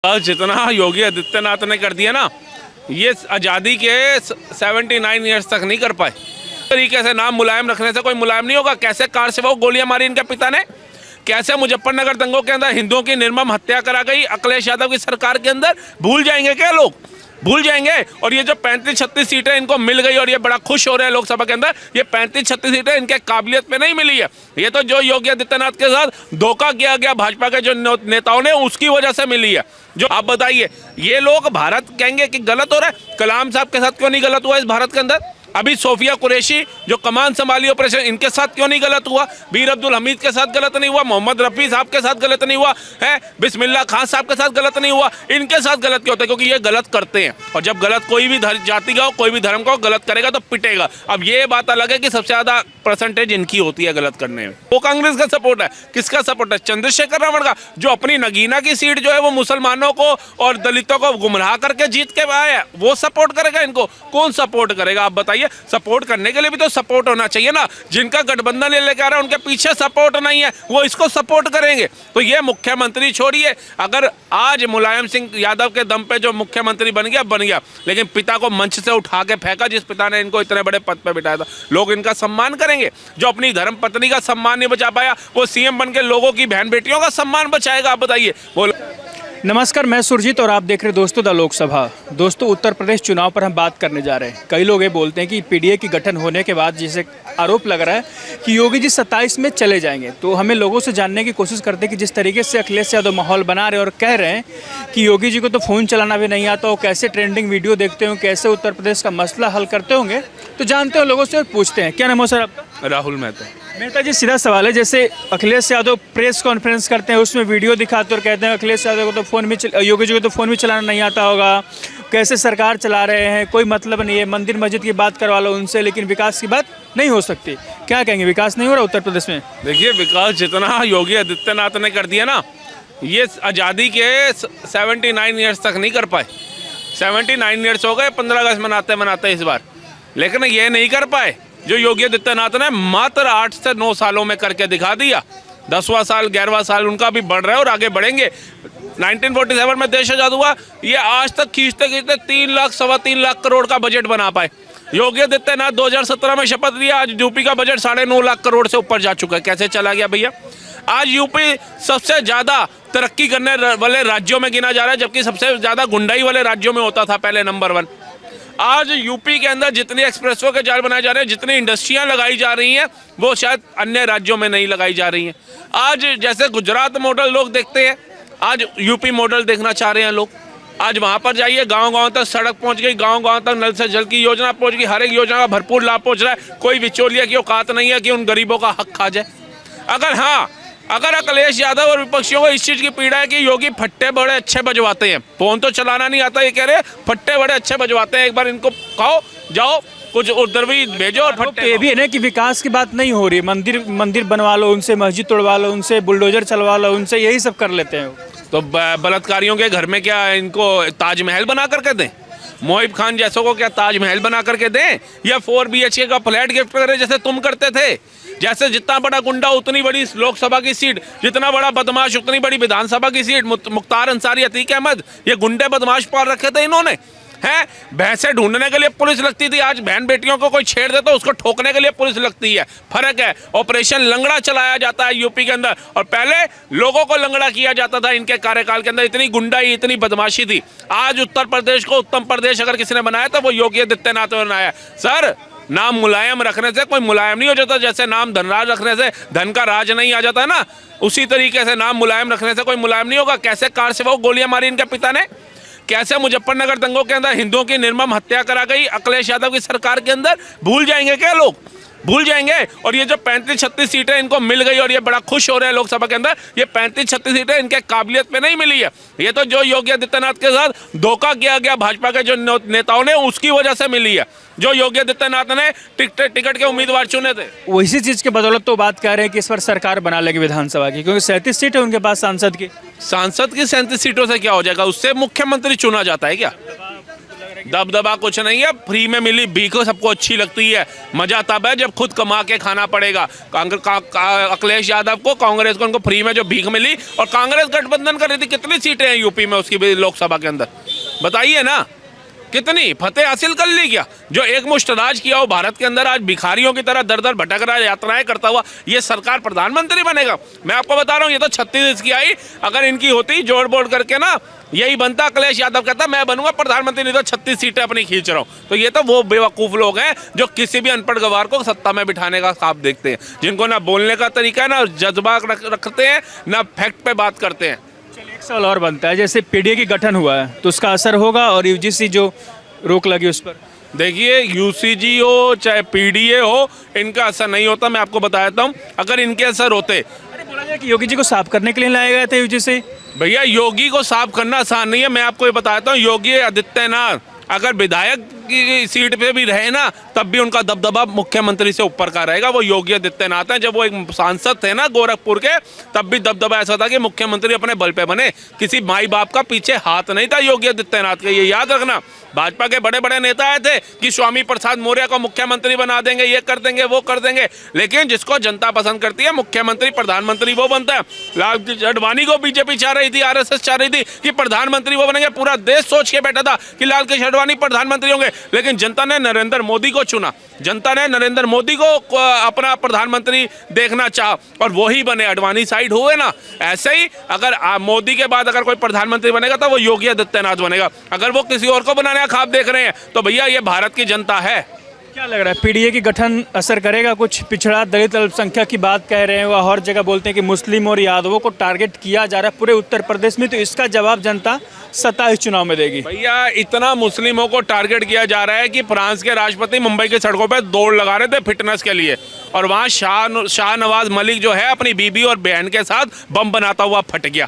और जितना योगी आदित्यनाथ ने कर दिया ना, ये आज़ादी के 79 ईयर्स तक नहीं कर पाए। तरीके से नाम मुलायम रखने से कोई मुलायम नहीं होगा। कैसे कार से वो गोलियां मारी इनके पिता ने, कैसे मुजफ्फरनगर दंगों के अंदर हिंदुओं की निर्मम हत्या करा गई अखिलेश यादव की सरकार के अंदर। भूल जाएंगे क्या लोग? भूल जाएंगे। और ये जो 35-36 सीटें इनको मिल गई और ये बड़ा खुश हो रहे हैं लोकसभा के अंदर, ये 35-36 सीटें इनके काबिलियत पे नहीं मिली है। ये तो जो योगी आदित्यनाथ के साथ धोखा किया गया भाजपा के जो नेताओं ने, उसकी वजह से मिली है। जो आप बताइए, ये लोग भारत कहेंगे कि गलत हो रहा है, कलाम साहब के साथ क्यों नहीं गलत हुआ इस भारत के अंदर? अभी सोफिया कुरैशी जो कमान संभाली ऑपरेशन, इनके साथ क्यों नहीं गलत हुआ? बीर अब्दुल हमीद के साथ गलत नहीं हुआ, मोहम्मद रफ़ी साहब के साथ गलत नहीं हुआ है, बिस्मिल्लाह खान साहब के साथ गलत नहीं हुआ, इनके साथ गलत क्यों होता है? क्योंकि ये गलत करते हैं। और जब गलत कोई भी जाति का हो, कोई भी धर्म का हो, गलत करेगा तो पिटेगा। अब ये बात अलग है कि सबसे ज़्यादा परसेंटेज इनकी होती है गलत करने में। वो कांग्रेस का सपोर्ट है। किसका सपोर्ट है? चंद्रशेखर रावण का, जो अपनी नगीना की सीट जो है वो मुसलमानों को और दलितों को गुमराह करके जीत के आया, वो सपोर्ट करेगा इनको? कौन सपोर्ट करेगा आप बताइए? सपोर्ट करने के लिए भी तो सपोर्ट होना चाहिए ना। जिनका गठबंधन ये लेकर आ रहा है उनके पीछे सपोर्ट नहीं है, वो इसको सपोर्ट करेंगे। तो ये मुख्यमंत्री छोड़िए, अगर आज मुलायम सिंह यादव के दम पे जो मुख्यमंत्री बन गया, लेकिन पिता को मंच से उठा के फेंका, जिस पिता ने इनको इतने बड़े पद पे बिठाया था, लोग इनका सम्मान करेंगे। जो अपनी धर्म पत्नी का सम्मान नहीं बचा पाया, वो सीएम बन के लोगों की बहन बेटियों का सम्मान बचाएगा? आप बताइए। नमस्कार, मैं सुरजीत और आप देख रहे हैं दोस्तों द लोकसभा। दोस्तों, उत्तर प्रदेश चुनाव पर हम बात करने जा रहे हैं। कई लोग ये बोलते हैं कि पीडीए की गठन होने के बाद जिसे आरोप लग रहा है कि योगी जी 27 में चले जाएंगे, तो हमें लोगों से जानने की कोशिश करते हैं कि जिस तरीके से अखिलेश यादव माहौल बना रहे हैं और कह रहे हैं कि योगी जी को तो फ़ोन चलाना भी नहीं आता, वो कैसे ट्रेंडिंग वीडियो देखते हों, कैसे उत्तर प्रदेश का मसला हल करते होंगे, तो जानते हो लोगों से और पूछते हैं। क्या नाम है सर आपका? राहुल मेहता। मेहता जी, सीधा सवाल है, जैसे अखिलेश यादव प्रेस कॉन्फ्रेंस करते हैं, उसमें वीडियो दिखाते और कहते हैं अखिलेश यादव को तो योगी जी को तो फ़ोन भी चलाना नहीं आता होगा, कैसे सरकार चला रहे हैं, कोई मतलब नहीं है, मंदिर मस्जिद की बात करवा लो उनसे, लेकिन विकास की बात नहीं हो सकती। क्या कहेंगे, विकास नहीं हो रहा उत्तर प्रदेश में? देखिए, विकास जितना योगी आदित्यनाथ ने कर दिया ना, ये आज़ादी के 79 ईयर्स तक नहीं कर पाए। 79 ईयर्स हो गए 15 अगस्त मनाते इस बार, लेकिन ये नहीं कर पाए जो योगी आदित्यनाथ ने मात्र 8 से 9 सालों में करके दिखा दिया। 10वां साल 11वां साल उनका भी बढ़ रहा है और आगे बढ़ेंगे। 1947 में देश आज़ाद हुआ, ये आज तक खींचते 3 लाख 3.25 लाख करोड़ का बजट बना पाए। योगी आदित्यनाथ 2017 में शपथ लिया, आज यूपी का बजट 9.5 लाख करोड़ से ऊपर जा चुका है। कैसे चला गया भैया? आज यूपी सबसे ज़्यादा तरक्की करने वाले राज्यों में गिना जा रहा है, जबकि सबसे ज़्यादा गुंडाई वाले राज्यों में होता था पहले नंबर 1। आज यूपी के अंदर जितनी एक्सप्रेसवे के जाल बनाए जा रहे हैं, जितनी इंडस्ट्रियां लगाई जा रही हैं, वो शायद अन्य राज्यों में नहीं लगाई जा रही हैं। आज जैसे गुजरात मॉडल लोग देखते हैं, आज यूपी मॉडल देखना चाह रहे हैं लोग। आज वहाँ पर जाइए, गांव-गांव तक सड़क पहुँच गई, गांव-गांव तक नल से जल की योजना पहुँच गई, हर एक योजना का भरपूर लाभ पहुँच रहा है। कोई बिचौलिया की औकात नहीं है कि उन गरीबों का हक खा जाए। अगर अखिलेश यादव और विपक्षियों को इस चीज़ की पीड़ा है कि योगी फट्टे बड़े अच्छे बजवाते हैं, फोन तो चलाना नहीं आता, ये कह रहे हैं फट्टे बड़े अच्छे बजवाते हैं, एक बार इनको कहो, जाओ कुछ उधर भी भेजो और फट्टे। ये भी है ना कि विकास की बात नहीं हो रही, मंदिर बनवा लो उनसे, मस्जिद तोड़वा लो उनसे, बुलडोजर चलवा लो उनसे, यही सब कर लेते हैं। तो बलात्कारियों के घर में क्या इनको ताजमहल बना करके दें? मोहिब खान जैसों को क्या ताजमहल बना करके दें? या 4 BHK का फ्लैट गिफ्ट करें जैसे तुम करते थे? जैसे जितना बड़ा गुंडा उतनी बड़ी लोकसभा की सीट, जितना बड़ा बदमाश उतनी बड़ी विधानसभा की सीट। मुख्तार अंसारी, अतीक अहमद, ये गुंडे बदमाश पाल रखे थे इन्होंने, हैं? भैंसे ढूंढने के लिए पुलिस लगती थी, आज बहन बेटियों को कोई छेड़ दे तो उसको ठोकने के लिए पुलिस लगती है। फर्क है। ऑपरेशन लंगड़ा चलाया जाता है यूपी के अंदर, और पहले लोगों को लंगड़ा किया जाता था इनके कार्यकाल के अंदर। इतनी गुंडाई, इतनी बदमाशी थी। आज उत्तर प्रदेश को उत्तम प्रदेश अगर किसी ने बनाया तो वो योगी आदित्यनाथ ने बनाया। सर, नाम मुलायम रखने से कोई मुलायम नहीं हो जाता। जैसे नाम धनराज रखने से धन का राज नहीं आ जाता है ना, उसी तरीके से नाम मुलायम रखने से कोई मुलायम नहीं होगा। कैसे कार से वो गोलियां मारी इनके पिता ने, कैसे मुजफ्फरनगर दंगों के अंदर हिंदुओं की निर्मम हत्या करा गई अखिलेश यादव की सरकार के अंदर। भूल जाएंगे क्या लोग? भूल जाएंगे। और ये जो 35-36 सीटें इनको मिल गई और ये बड़ा खुश हो रहे हैं लोकसभा के अंदर, ये 35-36 सीटें इनके काबिलियत पे नहीं मिली है। ये तो जो योगी आदित्यनाथ के साथ धोखा किया गया भाजपा के जो नेताओं ने, उसकी वजह से मिली है। जो योगी आदित्यनाथ ने टिकट के उम्मीदवार चुने थे, वही चीज़ के बदौलत तो बात कर रहे हैं कि इस बार सरकार बना लेगी विधानसभा की, क्योंकि 37 सीट है उनके पास सांसद की। सांसद की 37 सीटों से क्या हो जाएगा? उससे मुख्यमंत्री चुना जाता है क्या? दबदबा कुछ नहीं है, फ्री में मिली भीख सबको अच्छी लगती है। मजा तब है जब खुद कमा के खाना पड़ेगा। अखिलेश यादव को, कांग्रेस को, उनको फ्री में जो भीख मिली, और कांग्रेस गठबंधन कर रही थी, कितनी सीटें हैं यूपी में उसकी भी लोकसभा के अंदर, बताइए ना कितनी फतेह हासिल कर ली क्या? जो एक मुश्त राज किया हो भारत के अंदर, आज भिखारियों की तरह दर दर भटक रहा है, यात्राएं करता हुआ, ये सरकार प्रधानमंत्री बनेगा? मैं आपको बता रहा हूँ, ये तो 36 इसकी आई, अगर इनकी होती जोड़ बोड़ करके ना, यही बनता। अखिलेश यादव कहता मैं बनूंगा प्रधानमंत्री, नहीं तो 36 सीटें अपनी खींच रहा हूँ। तो ये तो वो बेवकूफ़ लोग हैं जो किसी भी अनपढ़ गवार को सत्ता में बिठाने का ख्वाब देखते हैं, जिनको ना बोलने का तरीका है, ना जज्बा रखते हैं, ना फैक्ट पे बात करते हैं। चलिए, एक सवाल और बनता है, जैसे पीडीए की गठन हुआ है तो उसका असर होगा, और यूजीसी जो रोक लगी उस पर? देखिए, यूसीजी हो चाहे पीडीए हो, इनका असर नहीं होता। मैं आपको बता देता हूँ, अगर इनके असर होते। अरे बोला जाए कि योगी जी को साफ करने के लिए लाए गए थे यूजीसी। भैया, योगी को साफ करना आसान नहीं है। मैं आपको ये बताता हूँ, योगी आदित्यनाथ अगर विधायक की सीट पे भी रहे ना, तब भी उनका दबदबा मुख्यमंत्री से ऊपर का रहेगा। वो योगी आदित्यनाथ हैं। जब वो एक सांसद थे ना गोरखपुर के, तब भी दबदबा ऐसा था कि मुख्यमंत्री अपने बल पे बने, किसी माई बाप का पीछे हाथ नहीं था योगी आदित्यनाथ के। ये याद रखना। भाजपा के बड़े बड़े नेता आए थे कि स्वामी प्रसाद मौर्य को मुख्यमंत्री बना देंगे, ये कर देंगे, वो कर देंगे, लेकिन जिसको जनता पसंद करती है, मुख्यमंत्री प्रधानमंत्री वो बनता है। लालकृष्ण आडवाणी को बीजेपी चाह रही थी, आरएसएस चाह रही थी कि प्रधानमंत्री वो बनेंगे। पूरा देश सोच के बैठा था कि लालकृष्ण आडवाणी प्रधानमंत्री होंगे, लेकिन जनता ने नरेंद्र मोदी को चुना। जनता ने नरेंद्र मोदी को अपना प्रधानमंत्री देखना चाहा, और वही बने, आडवाणी साइड हुए ना। ऐसे ही अगर मोदी के बाद अगर कोई प्रधानमंत्री बनेगा तो वो योगी आदित्यनाथ बनेगा। अगर वो किसी और को बनाने का ख्वाब देख रहे हैं तो भैया, ये भारत की जनता है। क्या लग रहा है, पीडीए की गठन असर करेगा? कुछ पिछड़ा दलित अल्पसंख्यक की बात कह रहे हैं, वह हर जगह बोलते हैं कि मुस्लिम और यादवों को टारगेट किया जा रहा है पूरे उत्तर प्रदेश में, तो इसका जवाब जनता 27 चुनाव में देगी। भैया, इतना मुस्लिमों को टारगेट किया जा रहा है कि फ्रांस के राष्ट्रपति मुंबई की सड़कों पर दौड़ लगा रहे थे फिटनेस के लिए, और वहाँ शाहनवाज मलिक जो है अपनी बीबी और बहन के साथ बम बनाता हुआ फट गया।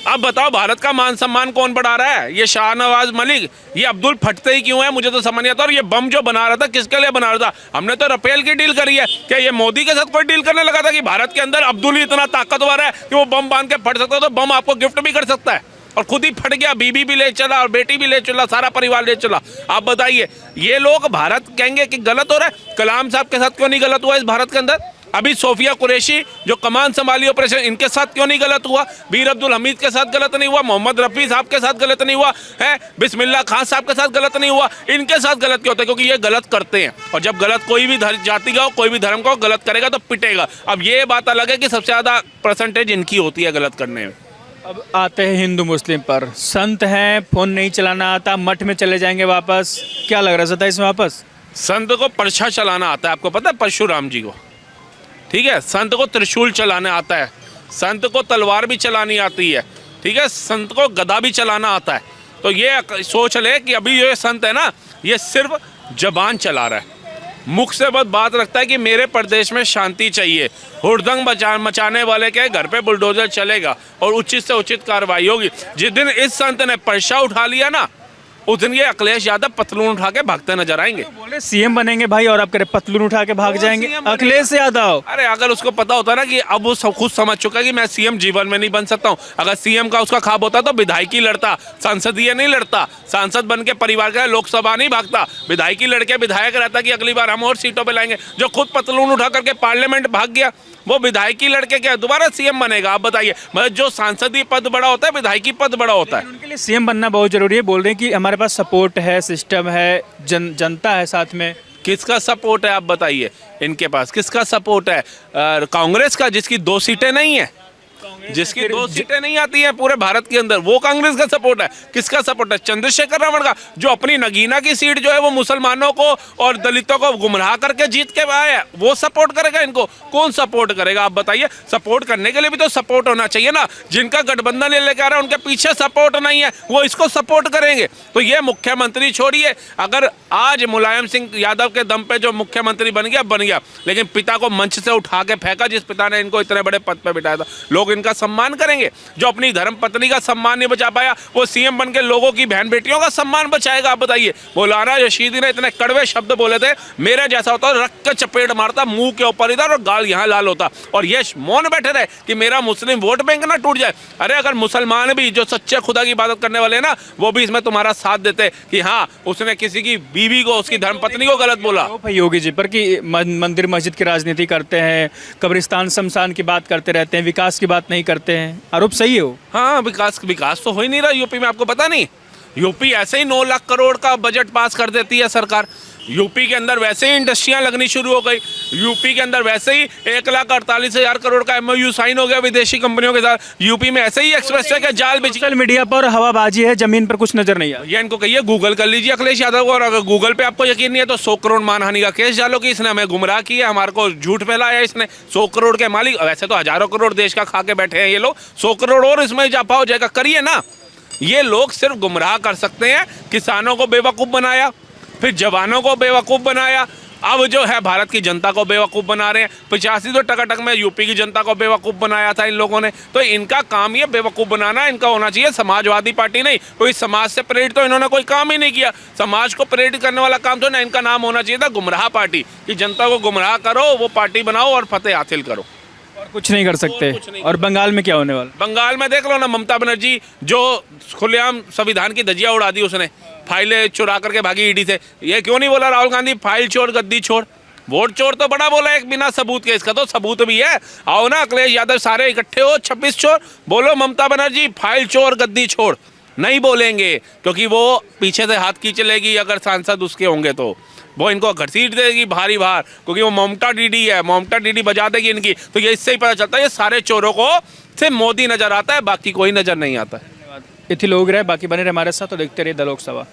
अब बताओ, भारत का मान सम्मान कौन बढ़ा रहा है? ये शाहनवाज मलिक, ये अब्दुल फटते ही क्यों है, मुझे तो समझ नहीं आता। और ये बम जो बना रहा था, किसके लिए बना रहा था? हमने तो राफेल की डील करी है। क्या ये मोदी के साथ कोई डील करने लगा था कि भारत के अंदर अब्दुल ही इतना ताकतवर है कि वो बम बांध के फट सकता है, तो बम आपको गिफ्ट भी कर सकता है? और खुद ही फट गया, बीबी भी ले चला और बेटी भी ले चला, सारा परिवार ले चला। आप बताइए, ये लोग भारत कहेंगे कि गलत हो रहा है? कलाम साहब के साथ क्यों नहीं गलत हुआ इस भारत के अंदर? अभी सोफिया कुरैशी जो कमान संभाली ऑपरेशन, इनके साथ क्यों नहीं गलत हुआ? बीर अब्दुल हमीद के साथ गलत नहीं हुआ? मोहम्मद रफ़ी साहब के साथ गलत नहीं हुआ है? बिस्मिल्लाह खान साहब के साथ गलत नहीं हुआ? इनके साथ गलत क्यों होता है? क्योंकि ये गलत करते हैं, और जब गलत कोई भी जाति का हो, कोई भी धर्म का हो, गलत करेगा तो पिटेगा। अब ये बात अलग है कि सबसे ज़्यादा परसेंटेज इनकी होती है गलत करने में। अब आते हैं हिंदू मुस्लिम पर। संत हैं, फोन नहीं चलाना आता, मठ में चले जाएंगे वापस, क्या लग रहा है 27 में वापस? संत को पर्चा चलाना आता है, आपको पता है? परशुराम जी को, ठीक है। संत को त्रिशूल चलाना आता है, संत को तलवार भी चलानी आती है, ठीक है। संत को गदा भी चलाना आता है। तो ये सोच ले कि अभी ये संत है ना, ये सिर्फ जबान चला रहा है, मुख से बस बात रखता है कि मेरे प्रदेश में शांति चाहिए। हुड़दंग मचाने वाले के घर पे बुलडोजर चलेगा और उचित से उचित कार्रवाई होगी। जिस दिन इस संत ने पर्चा उठा लिया ना, उस दिन ये अखिलेश यादव पतलून उठा के भागते नजर आएंगे। बोले सीएम बनेंगे भाई, और आप कह रहे पतलून उठा के भाग जाएंगे अखिलेश यादव। अरे अगर उसको पता होता ना कि अब वो सब खुद समझ चुका है कि मैं सीएम जीवन में नहीं बन सकता हूँ। अगर सीएम का उसका ख्वाब होता तो विधायकी लड़ता, संसदीय नहीं लड़ता। सांसद बन के परिवार का लोकसभा नहीं भागता, विधायकी लड़के विधायक रहता कि अगली बार हम और सीटों पर लाएंगे। जो खुद पतलून उठा करके पार्लियामेंट भाग गया, वो विधायकी लड़के क्या दोबारा सीएम बनेगा? आप बताइए। मतलब जो सांसदीय पद बड़ा होता है, विधायकी पद बड़ा होता है। उनके लिए सीएम बनना बहुत जरूरी है। बोल रहे हैं कि हमारे पास सपोर्ट है, सिस्टम है, जनता है साथ में। किसका सपोर्ट है आप बताइए? इनके पास किसका सपोर्ट है? कांग्रेस का, जिसकी 2 सीटें नहीं है, जिसकी 2 सीटें नहीं आती हैं पूरे भारत के अंदर, वो कांग्रेस का सपोर्ट है। किसका सपोर्ट है? चंद्रशेखर रावण का, जो अपनी नगीना की सीट जो है वो मुसलमानों को और दलितों को गुमराह करके जीत के आया है, वो सपोर्ट करेगा इनको? कौन सपोर्ट करेगा आप बताइए? सपोर्ट करने के लिए भी तो सपोर्ट होना चाहिए ना। जिनका गठबंधन ये लेकर आ रहा है, उनके पीछे सपोर्ट नहीं है, वो इसको सपोर्ट करेंगे। तो ये मुख्यमंत्री छोड़िए, अगर आज मुलायम सिंह यादव के दम पे जो मुख्यमंत्री बन गया, लेकिन पिता को मंच से उठा के फेंका, जिस पिता ने इनको इतने बड़े पद पर बिठाया था। लोग इनका का सम्मान करेंगे? जो अपनी धर्म पत्नी का सम्मान नहीं बचा पाया, वो सीएम बन के लोगों की बहन बेटियों का सम्मान बचाएगा? आप बताइए। मौलाना रशीदी ने इतने कड़वे शब्द बोले थे, मेरे जैसा होता रख के चपेट मारता मुंह के ऊपर इधर और गाल यहाँ लाल होता, और ये मौन बैठे रहे कि मेरा मुस्लिम वोट बैंक ना टूट जाए। अरे अगर मुसलमान भी जो सच्चे खुदा की इबादत करने वाले हैं ना, वो भी इसमें तुम्हारा साथ देते कि हाँ उसने किसी की बीवी को, उसकी धर्मपत्नी को गलत बोला। आरोप है योगी जी पर कि मंदिर मस्जिद की राजनीति करते हैं, कब्रिस्तान शमशान की बात करते रहते हैं, विकास की बात नहीं करते हैं। आरोप सही है वो? हाँ, विकास तो हो ही नहीं रहा यूपी में, आपको पता नहीं? यूपी ऐसे ही 9 लाख करोड़ का बजट पास कर देती है सरकार। यूपी के अंदर वैसे ही इंडस्ट्रियां लगनी शुरू हो गई। यूपी के अंदर वैसे ही 1,48,000 करोड़ का MOU साइन हो गया विदेशी कंपनियों के साथ। यूपी में ऐसे ही एक्सप्रेसवे के जाल बिछ। सोशल मीडिया पर हवाबाजी है, जमीन पर कुछ नजर नहीं आ। ये इनको कहिए गूगल कर लीजिए अखिलेश यादव को, और अगर गूगल पे आपको यकीन नहीं है तो 100 करोड़ मानहानि का केस डालो कि इसने हमें गुमराह किया, हमारे को झूठ फैलाया, इसने 100 करोड़ के मालिक, वैसे तो हजारों करोड़ देश का खा के बैठे हैं ये लोग, 100 करोड़ और इसमें इजाफा हो जाएगा, करिए ना। ये लोग सिर्फ गुमराह कर सकते हैं। किसानों को बेवकूफ़ बनाया, फिर जवानों को बेवकूफ़ बनाया, अब जो है भारत की जनता को बेवकूफ़ बना रहे हैं। 85 तो टकाटक में यूपी की जनता को बेवकूफ़ बनाया था इन लोगों ने। तो इनका काम ये बेवकूफ़ बनाना इनका होना चाहिए। समाजवादी पार्टी नहीं, कोई समाज से प्रेरित तो इन्होंने कोई काम ही नहीं किया। समाज को प्रेरित करने वाला काम तो ना इनका नाम होना चाहिए था गुमराह पार्टी, कि जनता को गुमराह करो, वो पार्टी बनाओ और फतेह हासिल करो। और कुछ नहीं कर सकते। और बंगाल में क्या होने वाला? बंगाल में देख लो ना, ममता बनर्जी जो खुलेआम संविधान की धज्जियां उड़ा दी उसने, फाइलें चुरा करके भागी ईडी से। ये क्यों नहीं बोला राहुल गांधी फाइल चोर गद्दी छोड़? वोट चोर तो बड़ा बोला एक बिना सबूत के, इसका तो सबूत भी है। आओ ना अखिलेश यादव सारे इकट्ठे हो, 26 चोर बोलो ममता बनर्जी फाइल चोर गद्दी छोड़। नहीं बोलेंगे क्योंकि वो पीछे से हाथ खींच लेगी अगर सांसद उसके होंगे तो, वो इनको घसीट देगी भारी भार, क्योंकि वो ममता डीडी है, ममता डीडी बजा देगी इनकी। तो ये इससे ही पता चलता है ये सारे चोरों को सिर्फ मोदी नजर आता है, बाकी कोई नजर नहीं आता है। इतने लोग रहे, बाकी बने रहे हमारे साथ, तो देखते रहिए द लोकसभा।